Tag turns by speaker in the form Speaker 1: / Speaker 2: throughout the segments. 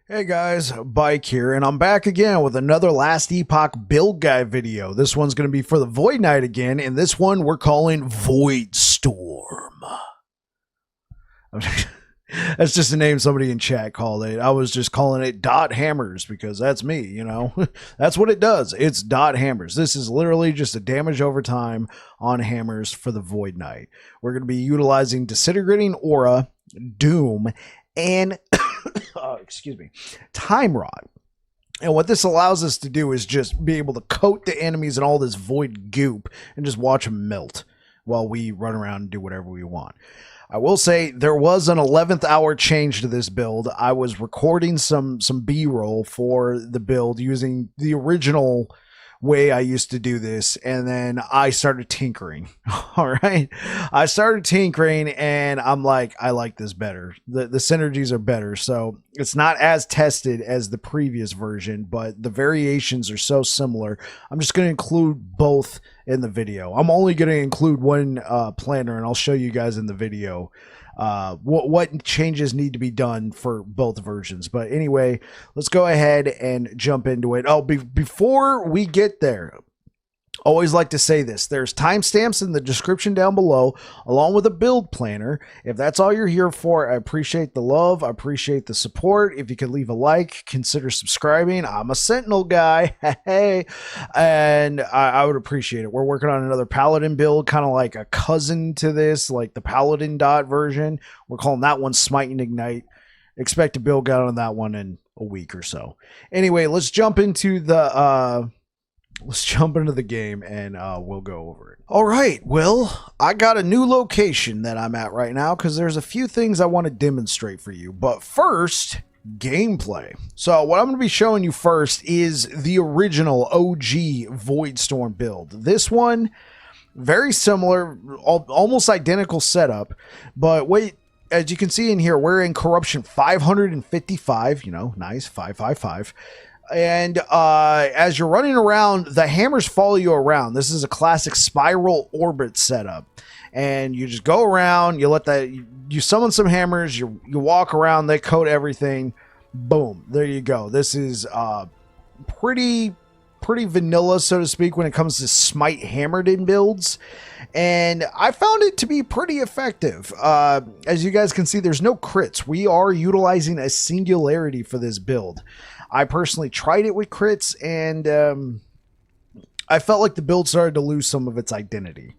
Speaker 1: Hey guys, Bike here, and I'm back again with another Last Epoch build guide video. This one's going to be for the Void Knight again, and this one we're calling Voidstorm. That's just a name somebody in chat called it. I was just calling it dot hammers because that's me, you know. That's what it does. It's dot hammers. This is literally just a damage over time on hammers for the Void Knight. We're going to be utilizing Disintegrating Aura, Doom, and excuse me, Time Rod. And what this allows us to do is just be able to coat the enemies in all this void goop and just watch them melt while we run around and do whatever we want. I will say there was an 11th hour change to this build. I was recording some B-roll for the build using the original way I used to do this, and then I started tinkering. All right, I started tinkering and I'm like, I like this better. The synergies are better, so it's not as tested as the previous version, but the variations are so similar. I'm just going to include both in the video. I'm only going to include one planner, and I'll show you guys in the video what changes need to be done for both versions. But anyway, let's go ahead and jump into it. Oh, before we get there, always like to say this. There's timestamps in the description down below, along with a build planner. If that's all you're here for, I appreciate the love. I appreciate the support. If you could leave a like, consider subscribing. I'm a Sentinel guy. Hey, and I would appreciate it. We're working on another Paladin build, kind of like a cousin to this, like the Paladin dot version. We're calling that one Smite and Ignite. Expect a build guide on that one in a week or so. Anyway, let's jump into the game and we'll go over it. All right, well, I got a new location that I'm at right now because there's a few things I want to demonstrate for you. But first, gameplay. So what I'm going to be showing you first is the original OG Voidstorm build. This one, very similar, almost identical setup, but wait. As you can see in here, we're in corruption 555, you know, nice, 555. And as you're running around, the hammers follow you around. This is a classic spiral orbit setup. And you just go around, you summon some hammers, you walk around, they coat everything. Boom, there you go. This is pretty vanilla, so to speak, when it comes to smite hammered in builds. And I found it to be pretty effective. As you guys can see, there's no crits. We are utilizing a singularity for this build. I personally tried it with crits, and I felt like the build started to lose some of its identity.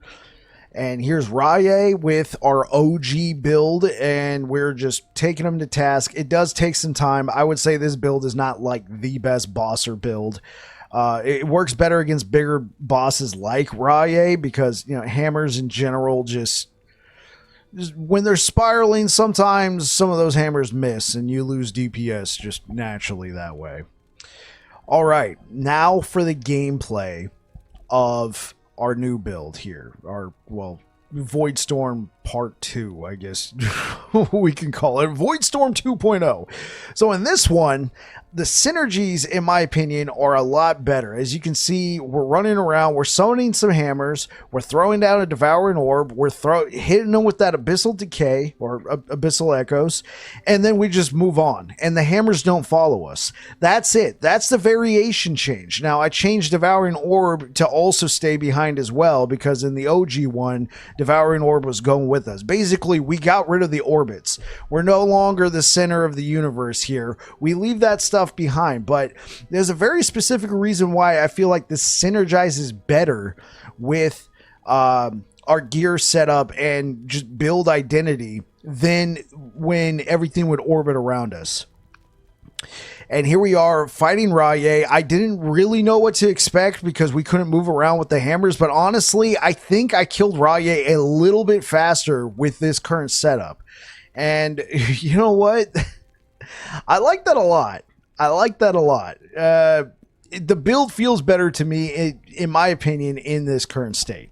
Speaker 1: And here's Rye with our OG build, and we're just taking him to task. It does take some time. I would say this build is not like the best bosser build. It works better against bigger bosses like Rye because, you know, hammers in general just when they're spiraling, sometimes some of those hammers miss and you lose DPS just naturally that way. All right, now for the gameplay of our new build here. Voidstorm Part 2, I guess we can call it. Voidstorm 2.0. So in this one, the synergies, in my opinion, are a lot better. As you can see, we're running around, we're summoning some hammers, we're throwing down a devouring orb, we're hitting them with that abyssal decay or abyssal echoes, and then we just move on. And the hammers don't follow us. That's it. That's the variation change. Now, I changed devouring orb to also stay behind as well, because in the OG one, devouring orb was going with us. Basically, we got rid of the orbits. We're no longer the center of the universe here. We leave that stuff behind, but there's a very specific reason why I feel like this synergizes better with our gear setup and just build identity than when everything would orbit around us. And here we are fighting Rye. I didn't really know what to expect because we couldn't move around with the hammers, but honestly, I think I killed Rye a little bit faster with this current setup. And you know what? I like that a lot. I like that a lot. The build feels better to me, in my opinion, in this current state.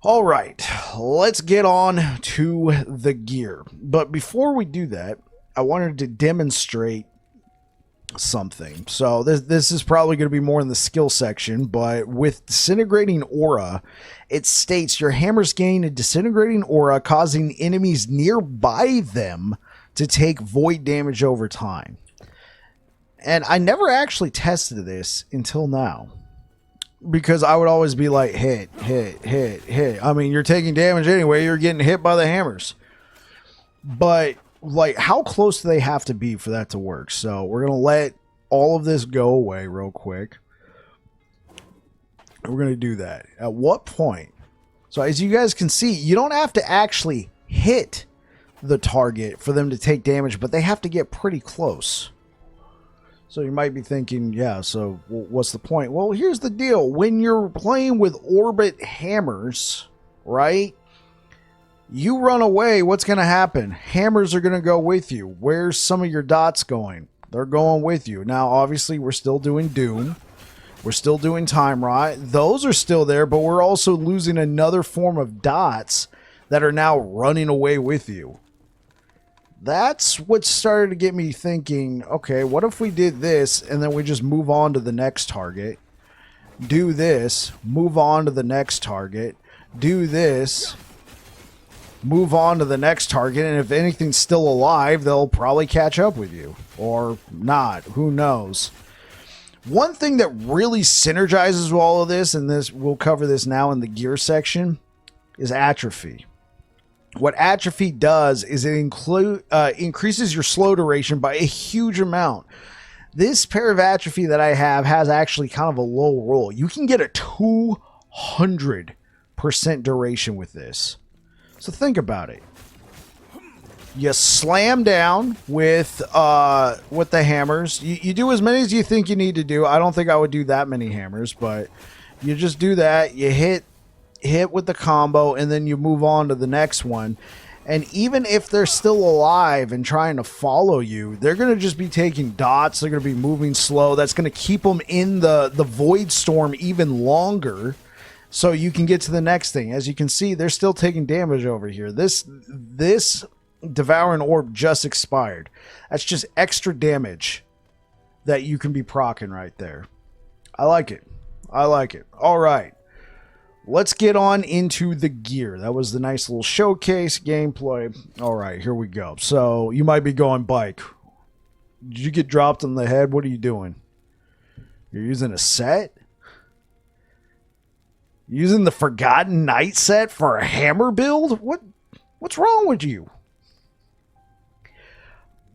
Speaker 1: All right, let's get on to the gear. But before we do that, I wanted to demonstrate something. So this is probably going to be more in the skill section, but with Disintegrating Aura, it states your hammers gain a disintegrating aura, causing enemies nearby them to take void damage over time. And I never actually tested this until now. Because I would always be like, hit, hit, hit, hit. I mean, you're taking damage anyway. You're getting hit by the hammers. But, like, how close do they have to be for that to work? So we're going to let all of this go away real quick. We're going to do that. At what point? So as you guys can see, you don't have to actually hit the target for them to take damage, but they have to get pretty close. So you might be thinking, yeah, so what's the point? Well, here's the deal. When you're playing with orbit hammers, right? You run away, what's going to happen? Hammers are going to go with you. Where's some of your dots going? They're going with you. Now, obviously, we're still doing Doom. We're still doing Time Rot. Those are still there, but we're also losing another form of dots that are now running away with you. That's what started to get me thinking, okay, what if we did this and then we just move on to the next target? Do this, move on to the next target. Do this, move on to the next target, and if anything's still alive, they'll probably catch up with you. Or not, who knows? One thing that really synergizes with all of this, and this we'll cover this now in the gear section, is atrophy. What atrophy does is it increases your slow duration by a huge amount. This pair of atrophy that I have has actually kind of a low roll. You can get a 200% duration with this. So think about it. You slam down with the hammers. You do as many as you think you need to do. I don't think I would do that many hammers, but you just do that. You hit with the combo, and then you move on to the next one. And even if they're still alive and trying to follow you, they're going to just be taking dots. They're going to be moving slow. That's going to keep them in the Voidstorm even longer, so you can get to the next thing. As you can see, they're still taking damage over here. This Devouring Orb just expired. That's just extra damage that you can be proccing right there. I like it. I like it. All right. Let's get on into the gear. That was the nice little showcase gameplay. All right, here we go. So you might be going, Bike, did you get dropped on the head? What are you doing? You're using a set? Using the Forgotten Knight set for a hammer build? What's wrong with you?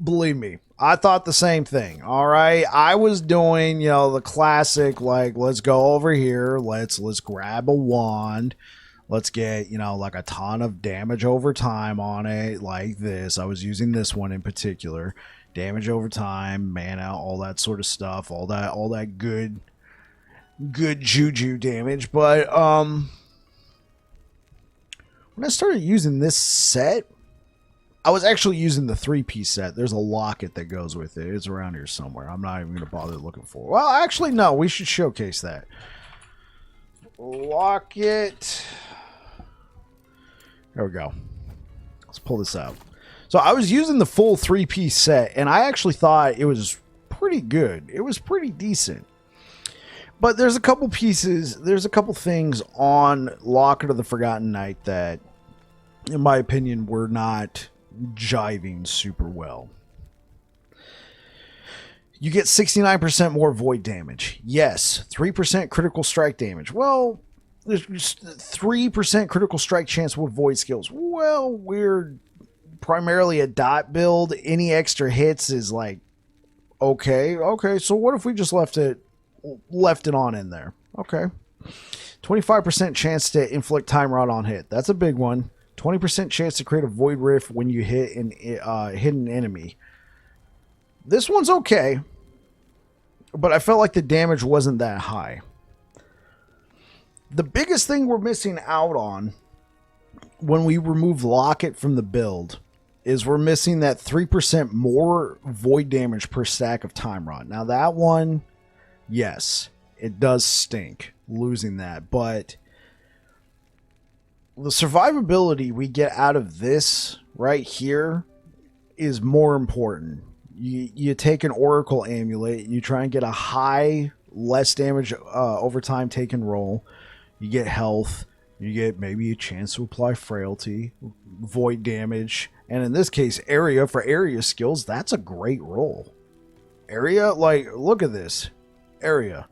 Speaker 1: Believe me, I thought the same thing. All right, I was doing, the classic, like, let's go over here, let's grab a wand, let's get, like a ton of damage over time on it, like this. I was using this one in particular. Damage over time, mana, all that sort of stuff, all that good juju damage. But when I started using this set, I was actually using the 3-piece set. There's a locket that goes with it. It's around here somewhere. I'm not even going to bother looking for it. Well, actually, no. We should showcase that. Locket. There we go. Let's pull this out. So I was using the full 3-piece set, and I actually thought it was pretty good. It was pretty decent. But there's a couple pieces, there's a couple things on Locket of the Forgotten Knight that, in my opinion, were not jiving super well. You get 69% more void damage. Yes, 3% critical strike damage. Well, there's 3% critical strike chance with void skills. Well, we're primarily a dot build. Any extra hits is like, okay, so what if we just left it on in there? Okay. 25% chance to inflict time rot on hit. That's a big one. 20% chance to create a void rift when you hit an hidden enemy. This one's okay, but I felt like the damage wasn't that high. The biggest thing we're missing out on when we remove Locket from the build is we're missing that 3% more void damage per stack of time rot. Now that one, yes, it does stink losing that, but the survivability we get out of this right here is more important. You take an Oracle Amulet, you try and get a high, less damage over time taken roll. You get health, you get maybe a chance to apply frailty, void damage, and in this case, area for area skills. That's a great roll. Area? Like, look at this. Area.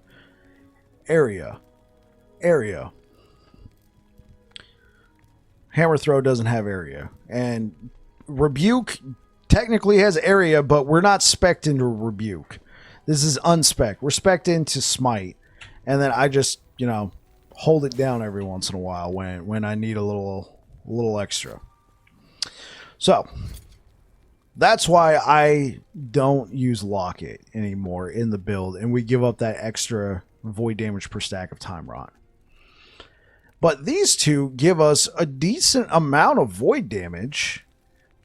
Speaker 1: Area. Area. Hammer Throw doesn't have area. And Rebuke technically has area, but we're not spec'd into Rebuke. This is unspec'd. We're spec'd into Smite. And then I just, hold it down every once in a while when I need a little extra. So that's why I don't use Locket anymore in the build, and we give up that extra void damage per stack of Time Rot. But these two give us a decent amount of void damage.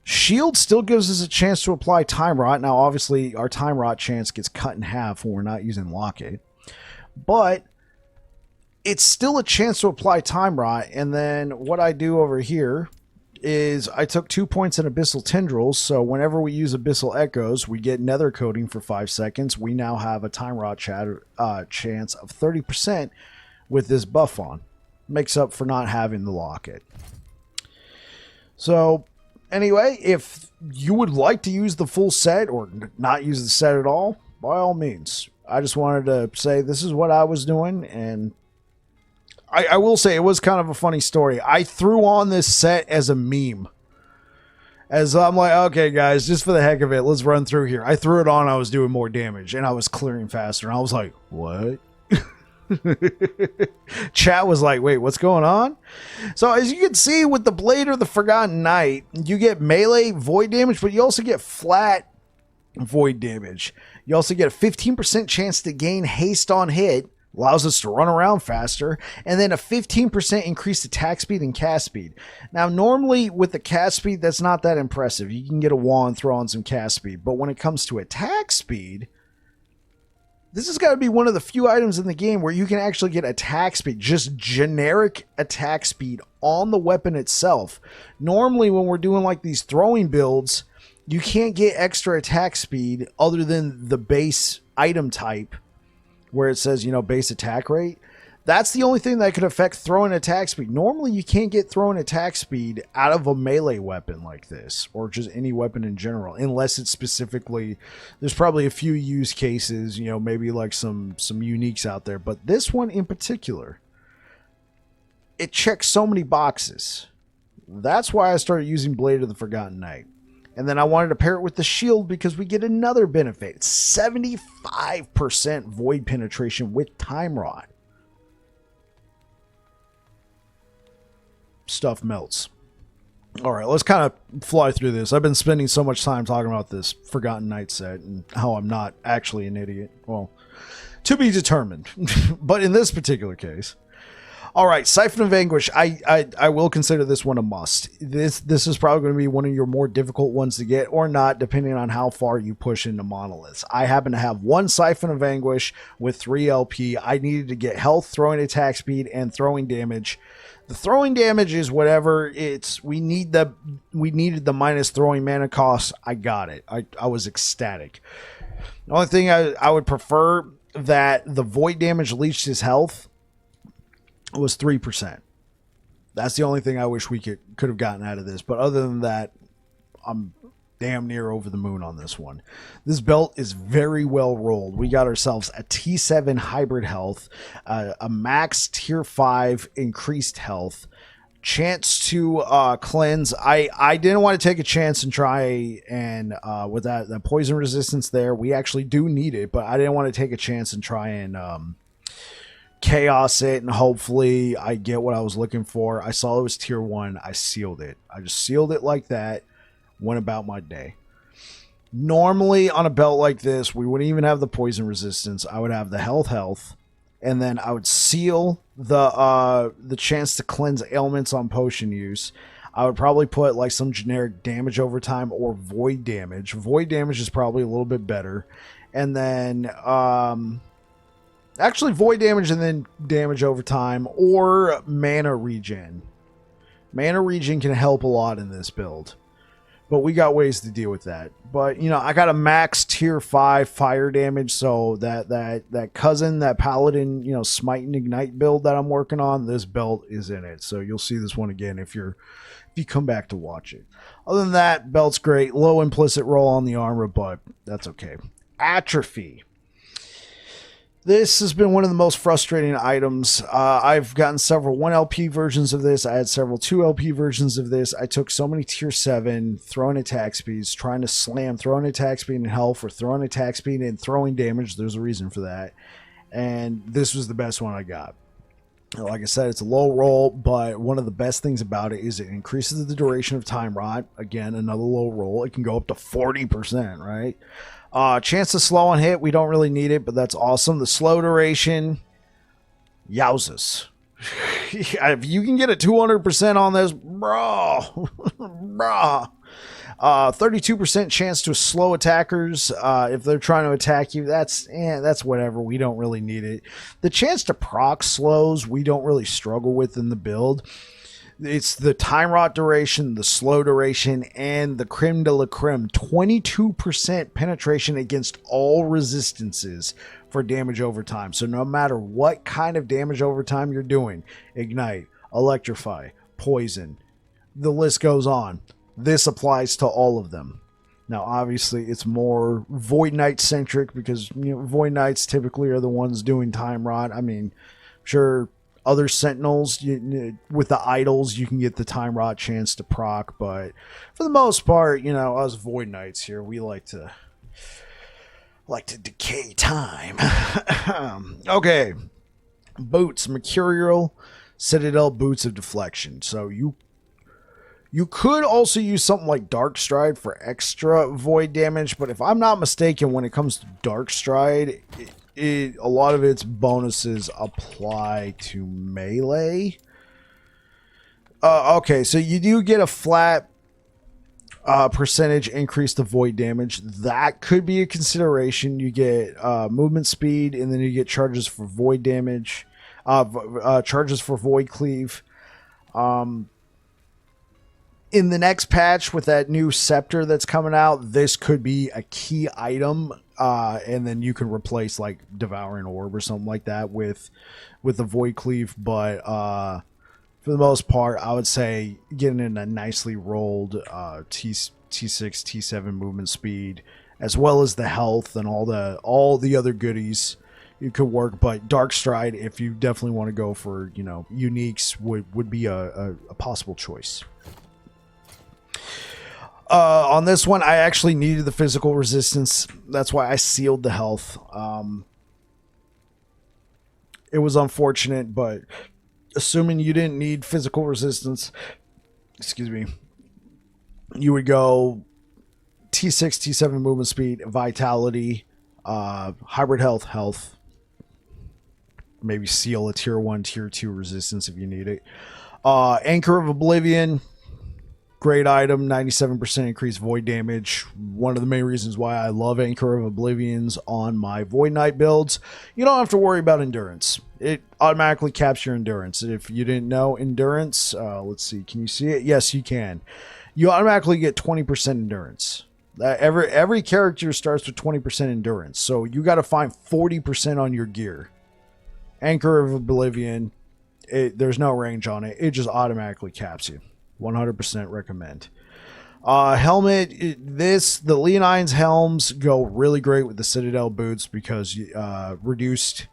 Speaker 1: Shield still gives us a chance to apply Time Rot. Now, obviously, our Time Rot chance gets cut in half when we're not using Locket. But it's still a chance to apply Time Rot. And then what I do over here is I took 2 points in Abyssal Tendrils. So whenever we use Abyssal Echoes, we get Nether Coating for 5 seconds. We now have a Time Rot chance of 30% with this buff on. Makes up for not having the Locket. So anyway, if you would like to use the full set or not use the set at all, by all means. I just wanted to say this is what I was doing, and I will say it was kind of a funny story. I threw on this set as a meme. As I'm like, okay, guys, just for the heck of it, let's run through here. I threw it on, I was doing more damage, and I was clearing faster, and I was like, what? Chat was like, wait, what's going on? So as you can see with the Blade of the Forgotten Knight, you get melee void damage, but you also get flat void damage. You also get a 15% chance to gain haste on hit, allows us to run around faster, and then a 15% increased attack speed and cast speed. Now, normally with the cast speed, that's not that impressive. You can get a wall and throw on some cast speed, but when it comes to attack speed, this has got to be one of the few items in the game where you can actually get attack speed, just generic attack speed on the weapon itself. Normally, when we're doing like these throwing builds, you can't get extra attack speed other than the base item type where it says, base attack rate. That's the only thing that could affect throwing attack speed. Normally, you can't get throwing attack speed out of a melee weapon like this, or just any weapon in general, unless it's specifically, there's probably a few use cases, maybe like some uniques out there. But this one in particular, it checks so many boxes. That's why I started using Blade of the Forgotten Knight. And then I wanted to pair it with the shield because we get another benefit. 75% void penetration with Time Rot. Stuff melts. All right, let's kind of fly through this. I've been spending so much time talking about this Forgotten Knight set and how I'm not actually an idiot. Well, to be determined. But in this particular case. All right, Siphon of Anguish. I will consider this one a must. This is probably going to be one of your more difficult ones to get or not, depending on how far you push into Monoliths. I happen to have one Siphon of Anguish with 3 LP. I needed to get health, throwing attack speed, and throwing damage. The throwing damage is whatever. We needed the minus throwing mana cost. I got it. I was ecstatic. The only thing I would prefer that the void damage leached his health was 3%. That's the only thing I wish we could have gotten out of this. But other than that, I'm damn near over the moon on this one. This belt is very well rolled. We got ourselves a T7 hybrid health, a max tier 5 increased health, chance to cleanse. I didn't want to take a chance and try and with that poison resistance there, we actually do need it, but I didn't want to take a chance and try and chaos it and hopefully I get what I was looking for. I saw it was tier 1. I sealed it. I just sealed it like that, went about my day. Normally on a belt like this, we wouldn't even have the poison resistance. I would have the health, and then I would seal the chance to cleanse ailments on potion use. I would probably put like some generic damage over time or void damage. Void damage is probably a little bit better. And then actually void damage and then damage over time or mana regen. Mana regen can help a lot in this build. But we got ways to deal with that. But, I got a max tier 5 fire damage. So that cousin, that paladin, smite and ignite build that I'm working on, this belt is in it. So you'll see this one again if you come back to watch it. Other than that, belt's great. Low implicit roll on the armor, but that's okay. Atrophy. This has been one of the most frustrating items. I've gotten several 1LP versions of this. I had several 2LP versions of this. I took so many tier 7 throwing attack speeds, trying to slam, throwing attack speed and health, or throwing attack speed and throwing damage. There's a reason for that. And this was the best one I got. Like I said, it's a low roll, but one of the best things about it is it increases the duration of time rot. Again, another low roll. It can go up to 40%, right? Chance to slow on hit, we don't really need it, but that's awesome. The slow duration, yowzas. If you can get a 200% on this, bro, bro. 32% chance to slow attackers if they're trying to attack you. That's whatever. We don't really need it. The chance to proc slows, we don't really struggle with in the build. It's the time rot duration, the slow duration, and the creme de la creme. 22% penetration against all resistances for damage over time. So no matter what kind of damage over time you're doing, ignite, electrify, poison, the list goes on. This applies to all of them. Now, obviously, it's more Void Knight centric because Void Knights typically are the ones doing time rot. I mean, sure, other Sentinels with the idols, you can get the time rot chance to proc, but for the most part, us Void Knights here, we like to decay time. Okay, boots, Mercurial Citadel boots of deflection. So you could also use something like Dark Stride for extra void damage, but if I'm not mistaken, when it comes to Dark Stride, a lot of its bonuses apply to melee. Okay, so you do get a flat percentage increase to void damage. That could be a consideration. You get movement speed, and then you get charges for void damage, charges for void cleave. In the next patch with that new scepter that's coming out, this could be a key item, and then you can replace like Devouring Orb or something like that with the Void Cleave. But for the most part, I would say getting in a nicely rolled T6, T7 movement speed, as well as the health and all the other goodies, it could work. But Dark Stride, if you definitely want to go for uniques, would be a possible choice. On this one, I actually needed the physical resistance. That's why I sealed the health. It was unfortunate, but assuming you didn't need physical resistance, excuse me, you would go T6, T7 movement speed, vitality, hybrid health, maybe seal a tier 1, tier 2 resistance if you need it. Anchor of Oblivion, great item, 97% increased void damage. One of the main reasons why I love Anchor of Oblivions on my Void Knight builds. You don't have to worry about endurance. It automatically caps your endurance. If you didn't know, endurance, let's see, can you see it? Yes, you can. You automatically get 20% endurance. Every character starts with 20% endurance, so you got to find 40% on your gear. Anchor of Oblivion, there's no range on it. It just automatically caps you. 100% recommend. Helmet, the Leonine's helms go really great with the Citadel boots because reduced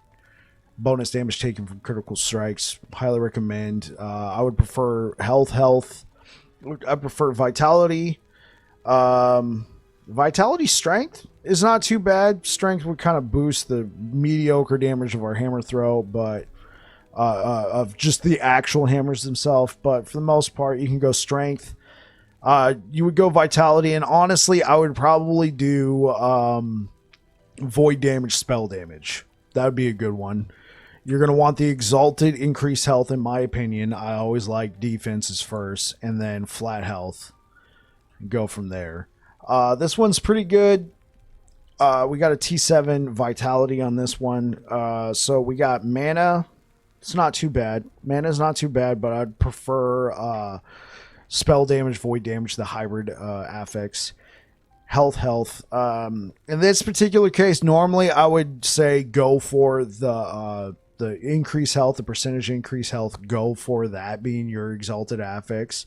Speaker 1: bonus damage taken from critical strikes. Highly recommend. I would prefer health. I prefer vitality. Vitality strength is not too bad. Strength would kind of boost the mediocre damage of our hammer throw, but of just the actual hammers themselves. But for the most part, you can go strength. You would go vitality, and honestly, I would probably do void damage, spell damage. That would be a good one. You're going to want the exalted increased health, in my opinion. I always like defenses first, and then flat health. Go from there. This one's pretty good. We got a T7 vitality on this one. So we got mana. It's not too bad. Mana is not too bad, but I'd prefer spell damage, void damage, the hybrid affix. Health. In this particular case, normally I would say go for the increased health, the percentage increased health. Go for that being your exalted affix.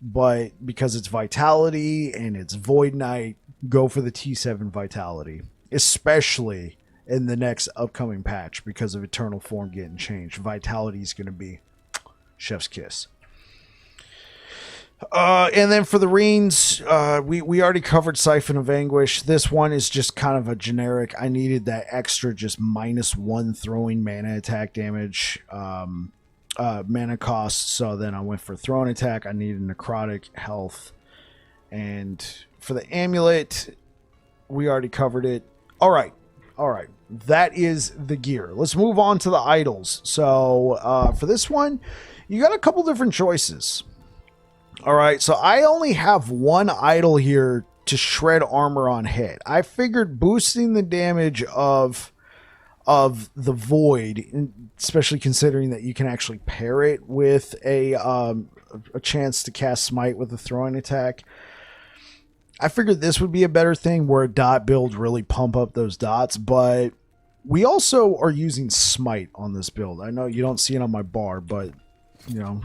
Speaker 1: But because it's vitality and it's Void Knight, go for the T7 Vitality, especially in the next upcoming patch because of Eternal Form getting changed. Vitality is going to be chef's kiss. And then for the Reens, we already covered Siphon of Anguish. This one is just kind of a generic. I needed that extra just -1 throwing mana attack damage, mana cost. So then I went for throwing attack. I needed necrotic health. And for the amulet, we already covered it. All right. That is the gear. Let's move on to the idols. So for this one, you got a couple different choices. All right, so I only have one idol here to shred armor on hit. I figured boosting the damage of the void, especially considering that you can actually pair it with a chance to cast smite with a throwing attack. I figured this would be a better thing where a dot build really pump up those dots, but we also are using smite on this build. I know you don't see it on my bar, but you know,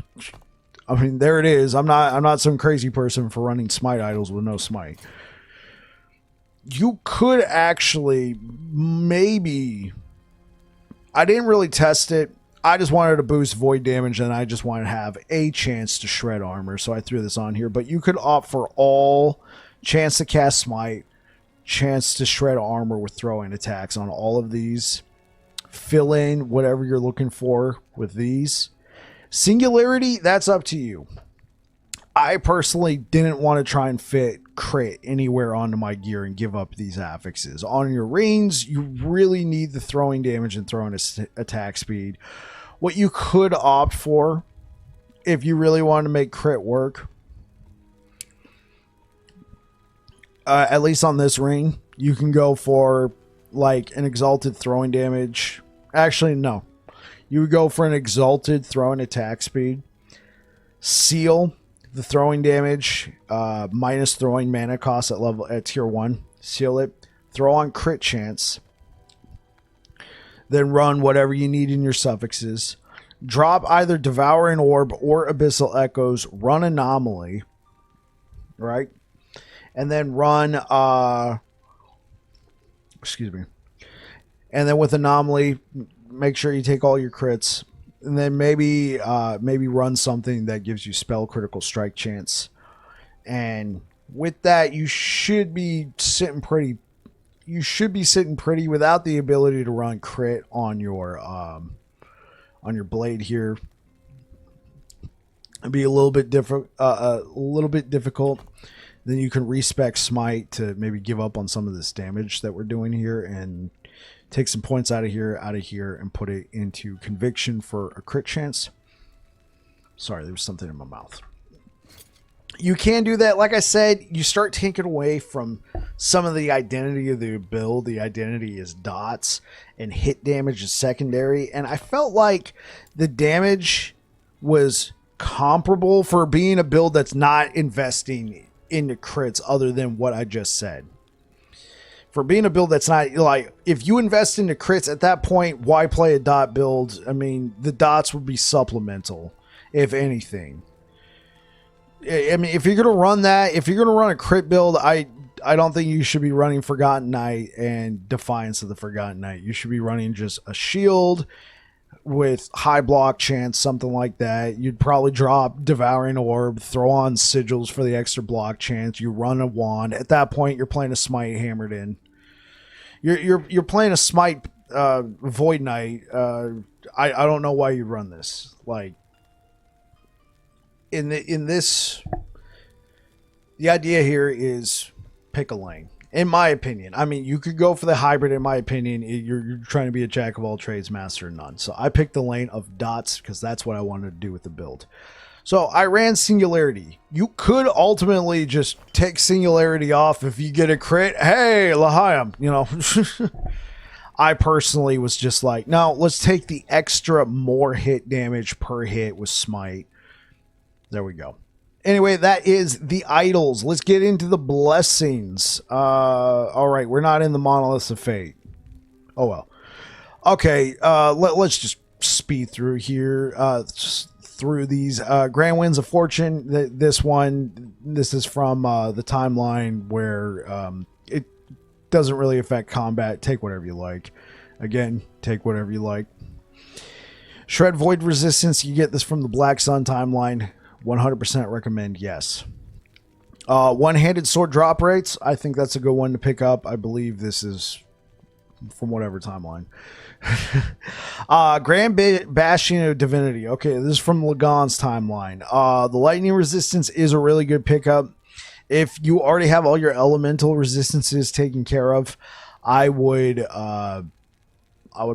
Speaker 1: I mean, there it is. I'm not some crazy person for running smite idols with no smite. You could actually maybe, I didn't really test it. I just wanted to boost void damage and I just wanted to have a chance to shred armor. So I threw this on here, but you could opt for all chance to cast smite, chance to shred armor with throwing attacks on all of these. Fill in whatever you're looking for with these. Singularity, that's up to you. I personally didn't want to try and fit crit anywhere onto my gear and give up these affixes. On your Reens, you really need the throwing damage and throwing attack speed. What you could opt for, if you really wanted to make crit work, at least on this ring, you can go for like an exalted throwing damage. Actually, no. You would go for an exalted throwing attack speed, seal the throwing damage, minus throwing mana cost at tier 1, seal it, throw on crit chance, then run whatever you need in your suffixes, drop either Devouring Orb or Abyssal Echoes, run Anomaly, right? And then run, and then with Anomaly, make sure you take all your crits, and then maybe run something that gives you spell critical strike chance. And with that, you should be sitting pretty. You should be sitting pretty without the ability to run crit on your blade here. It'd be a little bit different, difficult. Then you can respec smite to maybe give up on some of this damage that we're doing here and take some points out of here, and put it into conviction for a crit chance. Sorry, there was something in my mouth. You can do that. Like I said, you start taking away from some of the identity of the build. The identity is dots, and hit damage is secondary. And I felt like the damage was comparable for being a build that's not investing into crits other than what I just said. For being a build that's not, like, if you invest into crits at that point, why play a dot build? I mean, the dots would be supplemental, if anything. I mean, if you're going to run that, if you're going to run a crit build, I don't think you should be running Forgotten Knight and Defiance of the Forgotten Knight. You should be running just a shield with high block chance, something like that. You'd probably drop Devouring Orb, throw on Sigils for the extra block chance. You run a wand. At that point, you're playing a Smite hammered in. You're playing a Smite Void Knight. I don't know why you run this. Like, in this, the idea here is pick a lane. In my opinion, I mean, you could go for the hybrid. In my opinion, you're trying to be a jack of all trades, master of none. So I picked the lane of dots because that's what I wanted to do with the build. So I ran Singularity. You could ultimately just take Singularity off if you get a crit. Hey, L'Chaim, you know. I personally was just like, no, let's take the extra more hit damage per hit with Smite. There we go. Anyway, that is the idols. Let's get into the blessings. All right, we're not in the Monoliths of Fate. Oh, well. Okay, let's just speed through here. through these. Grand Winds of Fortune. This is from the timeline where it doesn't really affect combat. Take whatever you like. Again, take whatever you like. Shred Void Resistance. You get this from the Black Sun timeline. 100% recommend, yes. One-handed sword drop rates. I think that's a good one to pick up. I believe this is from whatever timeline. Grand Bastion of Divinity. Okay, this is from Lagan's timeline. The lightning resistance is a really good pickup. If you already have all your elemental resistances taken care of, I would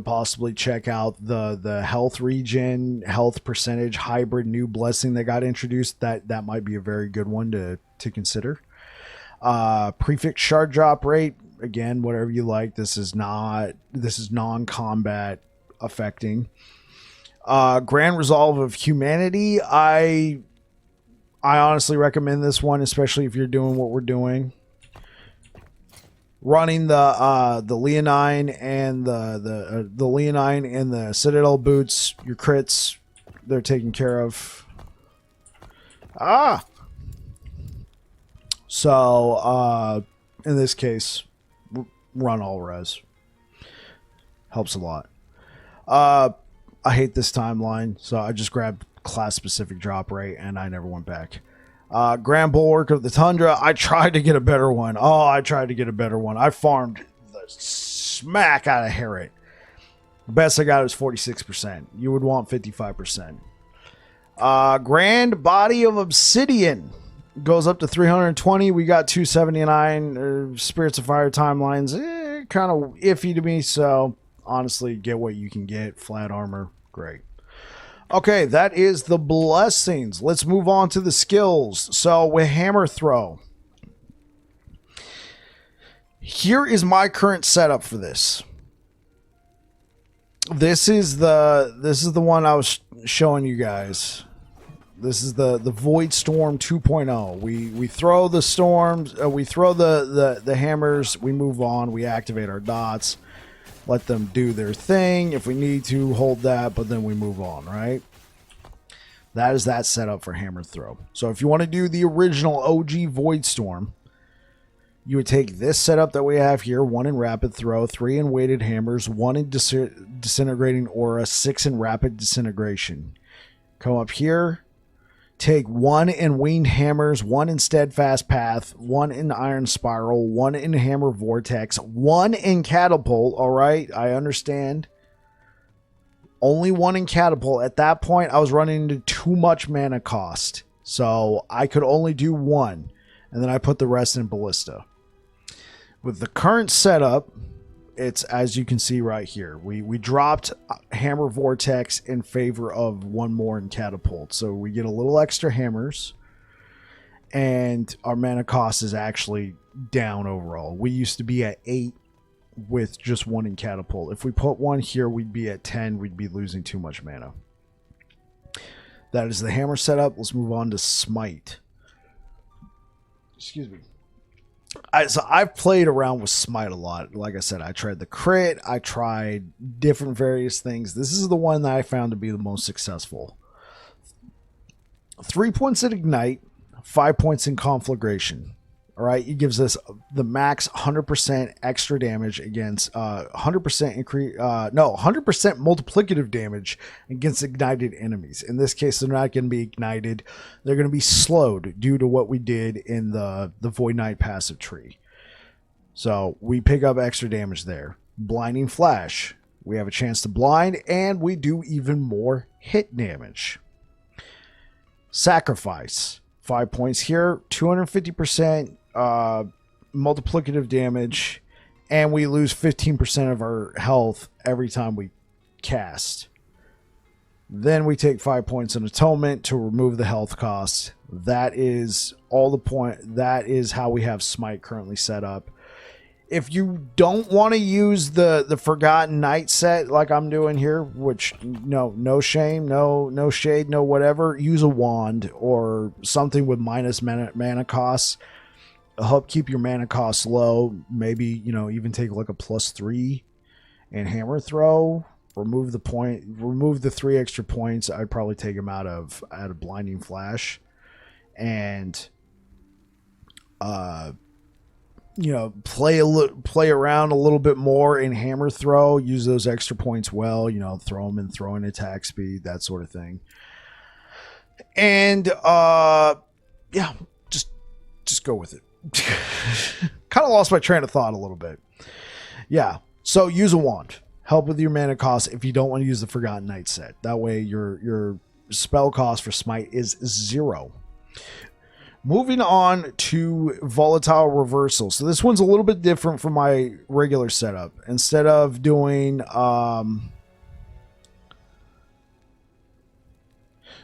Speaker 1: possibly check out the health regen, health percentage hybrid new blessing that got introduced. That might be a very good one to consider. Prefix shard drop rate. Again, whatever you like. This is non-combat affecting. Grand Resolve of Humanity. I honestly recommend this one, especially if you're doing what we're doing. Running the Leonine and the Leonine and the Citadel boots, your crits, they're taken care of. So in this case, run all res. Helps a lot. I hate this timeline, so I just grabbed class specific drop rate and I never went back. Grand Bulwark of the Tundra. I tried to get a better one. I farmed the smack out of Herod. The best I got was 46%. You would want 55%. Grand Body of Obsidian goes up to 320. We got 279. Spirits of Fire timelines, kind of iffy to me. So honestly, get what you can get. Flat armor, great. Okay, that is the blessings. Let's move on to the skills. So with hammer throw, here is my current setup for this. This is the one I was showing you guys. This is the Voidstorm 2.0. We throw the storms, we throw the hammers, we move on, we activate our dots, let them do their thing. If we need to, hold that, but then we move on, right? That is that setup for hammer throw. So if you want to do the original OG Voidstorm, you would take this setup that we have here, 1 in rapid throw, 3 in weighted hammers, 1 in disintegrating aura, 6 in rapid disintegration. Come up here, take 1 in winged hammers, 1 in steadfast path, 1 in iron spiral, 1 in hammer vortex, 1 in catapult. All right, I understand. Only 1 in catapult. At that point, I was running into too much mana cost, so I could only do 1, and then I put the rest in ballista. With the current setup, it's as you can see right here. We dropped hammer vortex in favor of 1 more in catapult, so we get a little extra hammers, and our mana cost is actually down overall. We used to be at 8 with just 1 in catapult. If we put 1 here, we'd be at 10. We'd be losing too much mana. That is the hammer setup. Let's move on to smite. Excuse me. So I've played around with smite a lot. Like I said, I tried the crit. I tried different various things. This is the one that I found to be the most successful. 3 points at ignite, 5 points in conflagration. All right, it gives us the max 100% extra damage against 100% increase. 100% multiplicative damage against ignited enemies. In this case, they're not going to be ignited; they're going to be slowed due to what we did in the Void Knight passive tree. So we pick up extra damage there. Blinding flash, we have a chance to blind, and we do even more hit damage. Sacrifice, 5 points here, 250%. Multiplicative damage, and we lose 15% of our health every time we cast. Then we take 5 points in atonement to remove the health cost. That is all the point. That is how we have smite currently set up. If you don't want to use the Forgotten Knight set like I'm doing here, which no shame, no shade, no whatever, use a wand or something with minus mana costs. Help keep your mana costs low. Maybe, even take like a +3 and hammer throw. remove the 3 extra points. I'd probably take him out of Blinding Flash, and play around a little bit more in Hammer Throw. Use those extra points well. Throw them in throwing attack speed, that sort of thing. And yeah, just go with it. Kind of lost my train of thought a little bit. Yeah, so use a wand. Help with your mana cost if you don't want to use the Forgotten Knight set. That way your spell cost for Smite is 0. Moving on to Volatile Reversal. So this one's a little bit different from my regular setup. Instead of doing what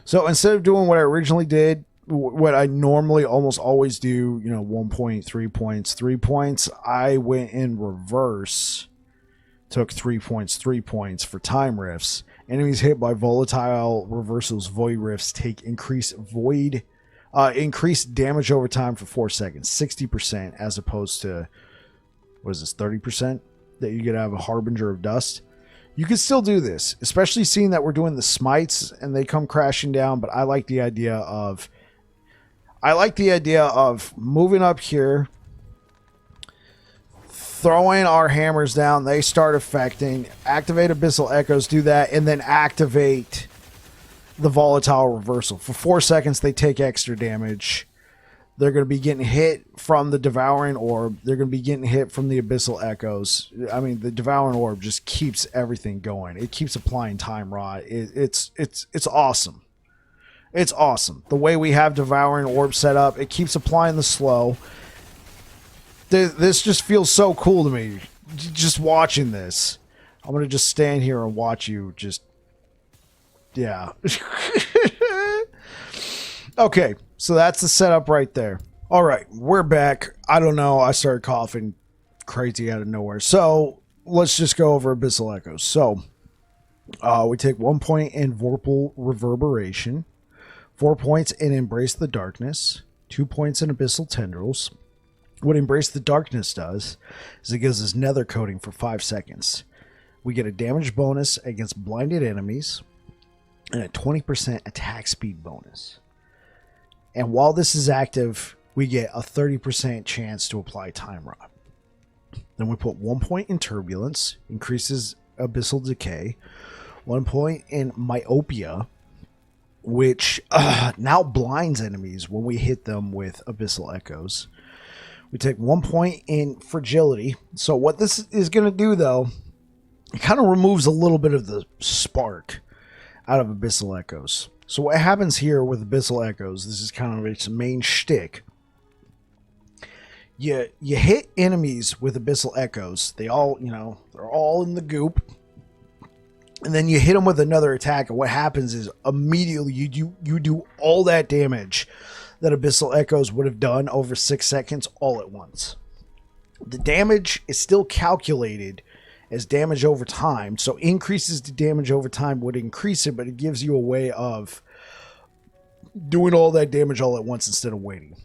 Speaker 1: I originally did, what I normally almost always do, 1 point, 3 points, 3 points, I went in reverse, took 3 points, 3 points for time rifts. Enemies hit by Volatile Reversals Void Rifts take increased damage over time for 4 seconds, 60%, as opposed to, 30% that you get out of a Harbinger of Dust. You can still do this, especially seeing that we're doing the smites and they come crashing down, but I like the idea of moving up here, throwing our hammers down, they start affecting, activate Abyssal Echoes, do that, and then activate the Volatile Reversal. For 4 seconds, they take extra damage. They're going to be getting hit from the Devouring Orb. They're going to be getting hit from the Abyssal Echoes. I mean, the Devouring Orb just keeps everything going. It keeps applying Time Rot. It's awesome. It's awesome. The way we have Devouring Orb set up, it keeps applying the slow. This just feels so cool to me. Just watching this. I'm going to just stand here and watch you just... Yeah. Okay, so that's the setup right there. All right, we're back. I don't know. I started coughing crazy out of nowhere. So let's just go over Abyssal Echoes. So we take 1 point in Vorpal Reverberation, 4 points in Embrace the Darkness, 2 points in Abyssal Tendrils. What Embrace the Darkness does is it gives us Nether Coating for 5 seconds. We get a damage bonus against blinded enemies and a 20% attack speed bonus. And while this is active, we get a 30% chance to apply Time Rot. Then we put 1 point in Turbulence, increases Abyssal Decay, 1 point in Myopia, which now blinds enemies when we hit them with Abyssal Echoes. We take 1 point in Fragility. So what this is going to do, though, it kind of removes a little bit of the spark out of Abyssal Echoes. So what happens here with Abyssal Echoes, this is kind of its main shtick. You hit enemies with Abyssal Echoes. They all, they're all in the goop. And then you hit them with another attack, and what happens is immediately you do all that damage that Abyssal Echoes would have done over 6 seconds all at once. The damage is still calculated as damage over time, so increases to damage over time would increase it, but it gives you a way of doing all that damage all at once instead of waiting.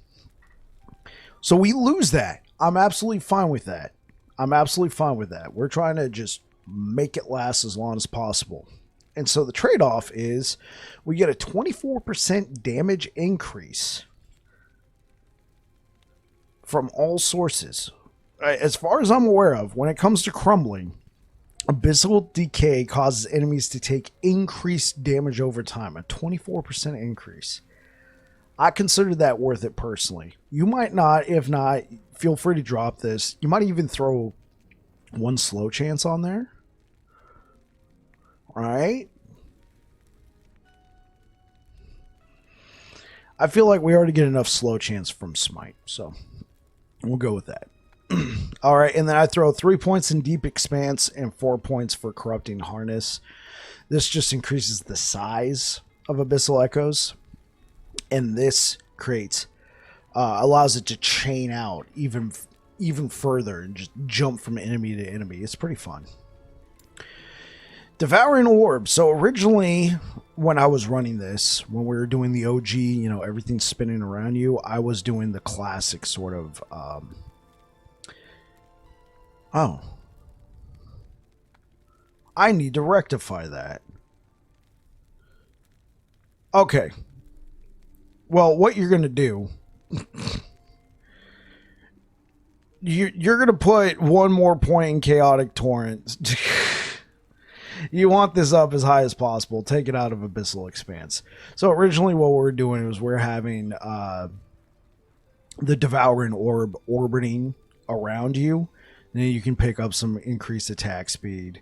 Speaker 1: So we lose that. I'm absolutely fine with that. We're trying to just make it last as long as possible. And so the trade-off is we get a 24% damage increase from all sources. As far as I'm aware of, when it comes to crumbling, Abyssal Decay causes enemies to take increased damage over time, a 24% increase. I consider that worth it personally. You might not. If not, feel free to drop this. You might even throw 1 slow chance on there. All right. I feel like we already get enough slow chance from Smite, so we'll go with that. All right, and then I throw 3 points in Deep Expanse and 4 points for Corrupting Harness. This just increases the size of Abyssal Echoes, and this creates allows it to chain out even further and just jump from enemy to enemy. It's pretty fun. Devouring Orb. So originally, when I was running this, when we were doing the OG, everything's spinning around you, I was doing the classic sort of... I need to rectify that. Okay. Well, what you're going to do, you're going to put one more point in Chaotic Torrent. You want this up as high as possible. Take it out of Abyssal Expanse. So originally what we were doing was we're having the Devouring Orb orbiting around you. And then you can pick up some increased attack speed,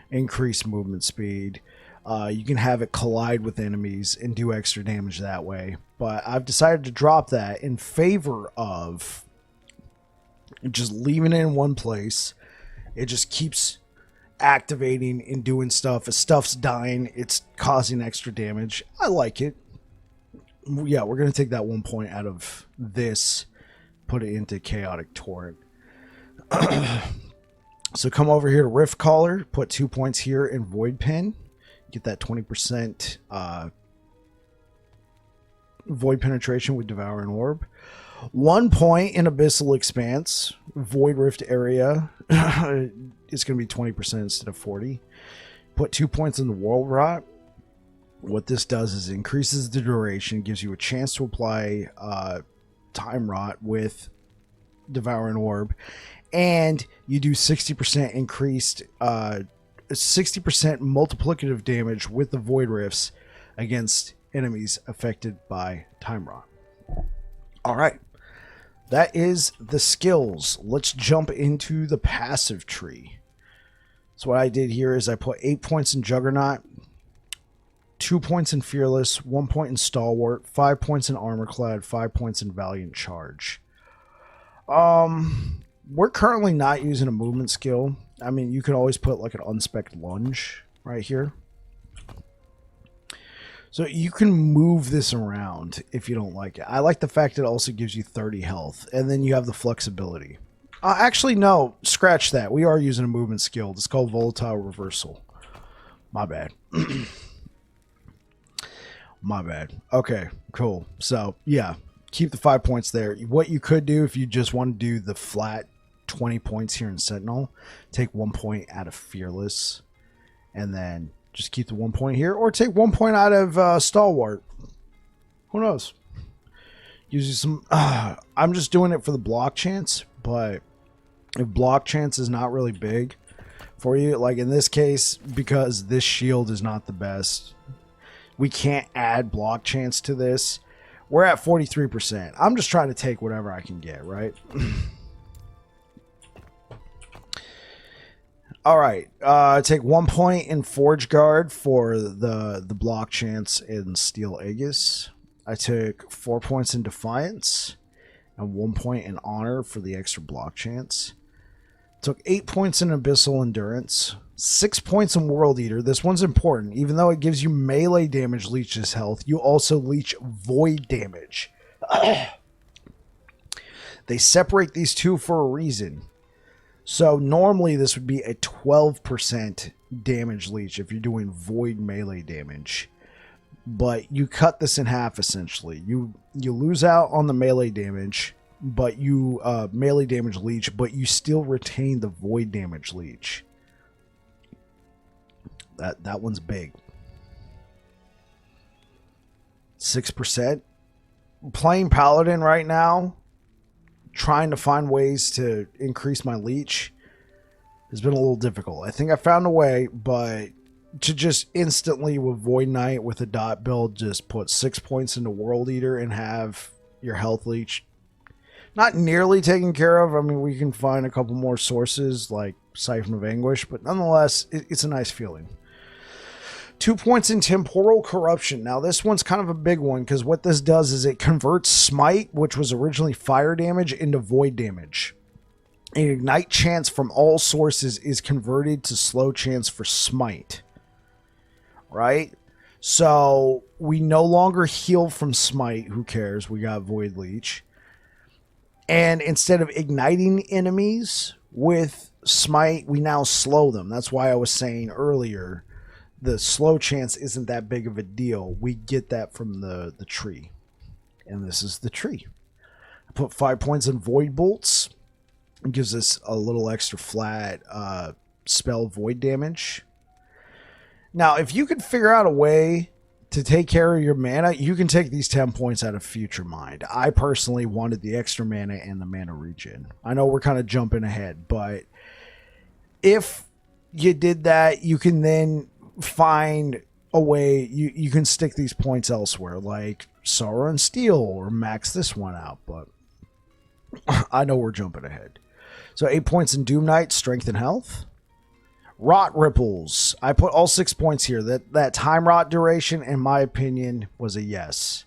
Speaker 1: increased movement speed. You can have it collide with enemies and do extra damage that way. But I've decided to drop that in favor of just leaving it in one place. It just keeps activating and doing stuff. As stuff's dying, it's causing extra damage. I like it. Yeah, we're going to take that 1 point out of this, put it into Chaotic Torrent. So come over here to Rift Caller, put 2 points here in Void Pen. Get that 20% Void Penetration with Devouring Orb. 1 point in Abyssal Expanse. Void Rift area. It's going to be 20% instead of 40. Put 2 points in the World Rot. What this does is increases the duration, gives you a chance to apply Time Rot with Devouring Orb, and you do 60% increased 60% multiplicative damage with the Void Rifts against enemies affected by Time Rot. All right. That is the skills. Let's jump into the passive tree. So what I did here is I put 8 points in Juggernaut, 2 points in Fearless, 1 point in Stalwart, 5 points in Armorclad, 5 points in Valiant Charge. We're currently not using a movement skill. I mean, you could always put like an unspec'd lunge right here. So you can move this around if you don't like it. I like the fact it also gives you 30 health, and then you have the flexibility. Actually, no, scratch that. We are using a movement skill. It's called Volatile Reversal. My bad. My bad. Okay, cool. So, yeah, keep the 5 points there. What you could do if you just want to do the flat 20 points here in Sentinel, take 1 point out of Fearless, and then just keep the 1 point here, or take 1 point out of Stalwart. Who knows? Gives you some... I'm just doing it for the block chance, but if block chance is not really big for you, like in this case, because this shield is not the best, we can't add block chance to this. We're at 43%. I'm just trying to take whatever I can get, right? All right, take 1 point in Forge Guard for the block chance in Steel Aegis. I took 4 points in Defiance and 1 point in Honor for the extra block chance. Took 8 points in Abyssal Endurance, 6 points in World Eater. This one's important. Even though it gives you melee damage, leeches health, you also leech void damage. They separate these two for a reason. So normally this would be a 12% damage leech if you're doing void melee damage. But you cut this in half essentially. You lose out on the melee damage, but you melee damage leech, but you still retain the void damage leech. That one's big. 6%. Playing Paladin right now, trying to find ways to increase my leech has been a little difficult. I think I found a way, but to just instantly with Void Knight with a dot build, just put 6 points into World Eater and have your health leech not nearly taken care of. I mean, we can find a couple more sources like Siphon of Anguish, but nonetheless, it's a nice feeling. 2 points in Temporal Corruption. Now, this one's kind of a big one because what this does is it converts Smite, which was originally fire damage, into void damage. An Ignite chance from all sources is converted to slow chance for Smite. Right? So, we no longer heal from Smite. Who cares? We got Void Leech. And instead of igniting enemies with Smite, we now slow them. That's why I was saying earlier, the slow chance isn't that big of a deal. We get that from the tree. And this is the tree. I put 5 points in Void Bolts. It gives us a little extra flat spell void damage. Now, if you could figure out a way to take care of your mana, you can take these 10 points out of Future Mind. I personally wanted the extra mana and the mana regen. I know we're kind of jumping ahead, but if you did that, you can then find a way. You can stick these points elsewhere, like Sorrow and Steel, or max this one out, but I know we're jumping ahead. So 8 points in Doom Knight, strength and health. Rot Ripples. I put all 6 points here. That time rot duration, in my opinion, was a yes.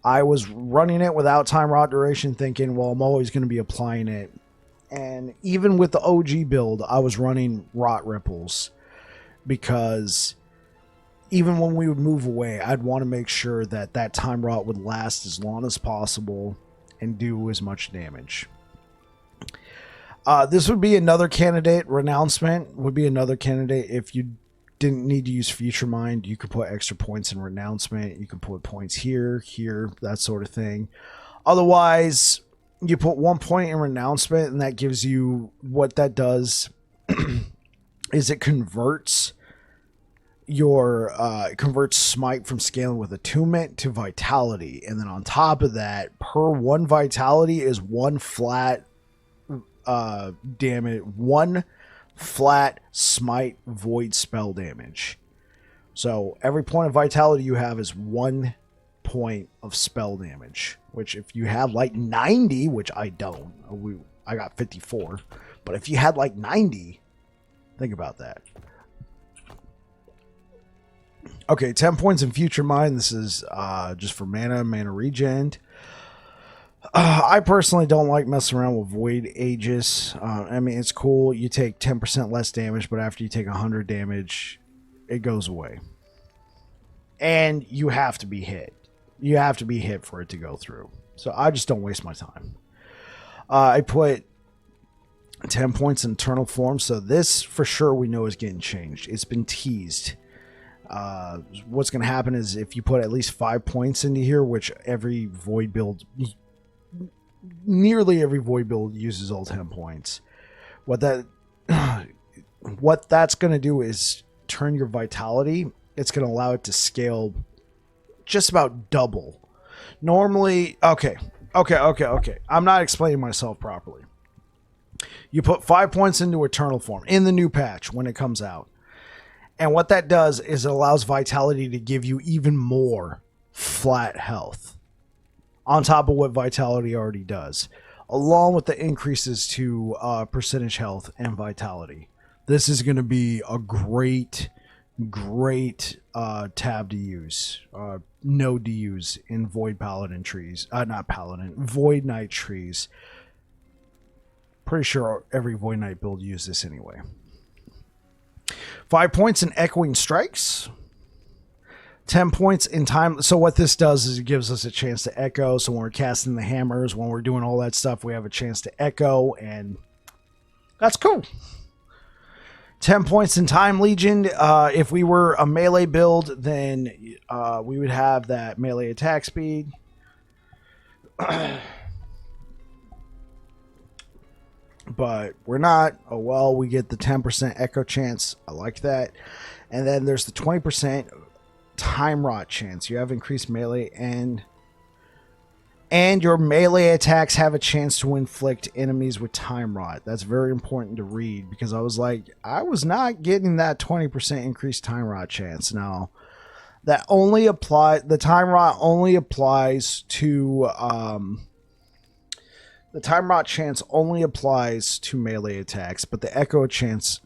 Speaker 1: I was running it without time rot duration, thinking, well, I'm always going to be applying it. And even with the OG build, I was running Rot Ripples because even when we would move away, I'd want to make sure that that time rot would last as long as possible and do as much damage. This would be another candidate. Renouncement would be another candidate. If you didn't need to use Future Mind, you could put extra points in Renouncement. You could put points here, that sort of thing. Otherwise, you put 1 point in Renouncement, and that gives you, what that does is it converts converts Smite from scaling with Attunement to Vitality. And then on top of that, per 1 Vitality is 1 flat damage, 1 flat Smite Void spell damage. So every point of Vitality you have is 1 point of spell damage, which if you have like 90, which I don't, I got 54, but if you had like 90, think about that. Okay, 10 points in Future Mind. This is just for mana regen. I personally don't like messing around with Void Aegis. I mean, it's cool. You take 10% less damage, but after you take 100 damage, it goes away. And you have to be hit. You have to be hit for it to go through. So I just don't waste my time. I put 10 points in Eternal Form. So this, for sure, we know is getting changed. It's been teased. What's going to happen is if you put at least 5 points into here, which every Void build... nearly every Void build uses all 10 points. What that's going to do is turn your Vitality. It's going to allow it to scale just about double. Normally, okay. I'm not explaining myself properly. You put 5 points into Eternal Form in the new patch when it comes out. And what that does is it allows Vitality to give you even more flat health on top of what Vitality already does, along with the increases to percentage health and Vitality. This is going to be a great tab to use, node to use in Void Paladin trees. Not Paladin, Void Knight trees. Pretty sure every Void Knight build uses this anyway. 5 points in Echoing Strikes. 10 points in time. So what this does is it gives us a chance to echo. So when we're casting the hammers, when we're doing all that stuff, we have a chance to echo, and that's cool. 10 points in Time Legion. If we were a melee build, then we would have that melee attack speed. But we're not. Oh well, we get the 10% echo chance. I like that. And then there's the 20% time rot chance. You have increased melee, and your melee attacks have a chance to inflict enemies with time rot. That's very important to read, because I was like, I was not getting that 20% increased time rot chance. Now, that only the time rot only applies to the time rot chance only applies to melee attacks, but the echo chance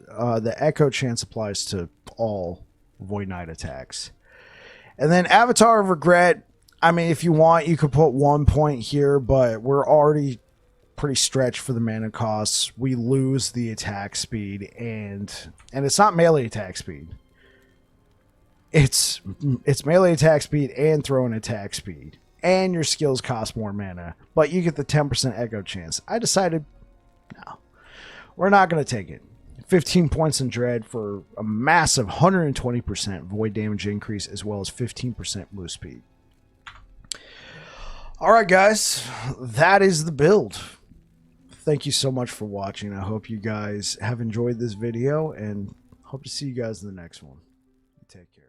Speaker 1: applies to all Void Knight attacks. And then Avatar of Regret. I mean, if you want, you could put 1 point here, but we're already pretty stretched for the mana costs. We lose the attack speed, and it's not melee attack speed. It's melee attack speed and throwing attack speed. And your skills cost more mana, but you get the 10% echo chance. I decided, no, we're not going to take it. 15 points in Dread for a massive 120% void damage increase, as well as 15% move speed. All right, guys, that is the build. Thank you so much for watching. I hope you guys have enjoyed this video, and hope to see you guys in the next one. Take care.